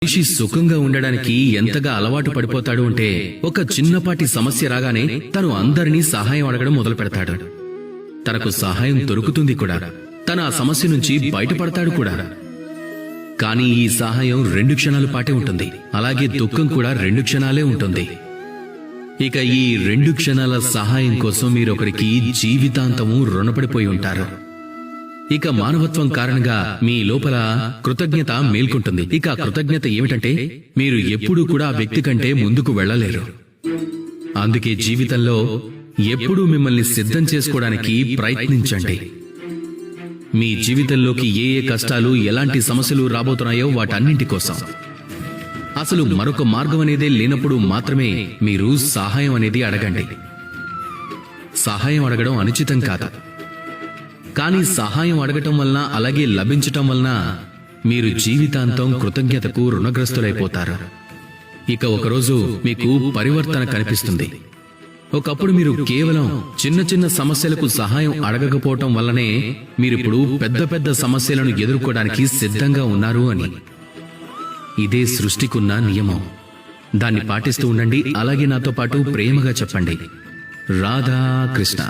మనిషి సుఖంగా ఉండడానికి ఎంతగా అలవాటు పడిపోతాడు అంటే ఒక చిన్నపాటి సమస్య రాగానే తను అందరినీ సహాయం అడగడం మొదలు పెడతాడు. తనకు సహాయం దొరుకుతుంది కూడా, తన ఆ సమస్య నుంచి బయటపడతాడు కూడా. కానీ ఈ సహాయం 2 క్షణాల పాటే ఉంటుంది. అలాగే దుఃఖం కూడా 2 క్షణాలే ఉంటుంది. ఇక ఈ 2 క్షణాల సహాయం కోసం మీరొకరికి జీవితాంతము రుణపడిపోయి ఉంటారు. ఇక మానవత్వం కారణంగా మీ లోపల కృతజ్ఞత మేల్కొంటుంది. ఇక ఆ కృతజ్ఞత ఏమిటంటే మీరు ఎప్పుడూ కూడా ఆ వ్యక్తి కంటే ముందుకు వెళ్ళలేరు. అందుకే జీవితంలో ఎప్పుడూ మిమ్మల్ని సిద్ధం చేసుకోవడానికి ప్రయత్నించండి. మీ జీవితంలోకి ఏ ఏ కష్టాలు, ఎలాంటి సమస్యలు రాబోతున్నాయో వాటన్నింటి కోసం. అసలు మరొక మార్గం అనేదే లేనప్పుడు మాత్రమే మీరు సహాయం అనేది అడగండి. సహాయం అడగడం అనుచితం కాదు, కానీ సహాయం అడగటం వలన, అలాగే లభించటం వలన మీరు జీవితాంతం కృతజ్ఞతకు రుణగ్రస్తులైపోతారు. ఇక ఒకరోజు మీకు పరివర్తన కనిపిస్తుంది. ఒకప్పుడు మీరు కేవలం చిన్న చిన్న సమస్యలకు సహాయం అడగకపోవటం వల్లనే మీరిప్పుడు పెద్ద పెద్ద సమస్యలను ఎదుర్కోవడానికి సిద్ధంగా ఉన్నారు అని. ఇదే సృష్టికున్న నియమం. దాన్ని పాటిస్తూ ఉండండి. అలాగే నాతో పాటు ప్రేమగా చెప్పండి, రాధా కృష్ణ.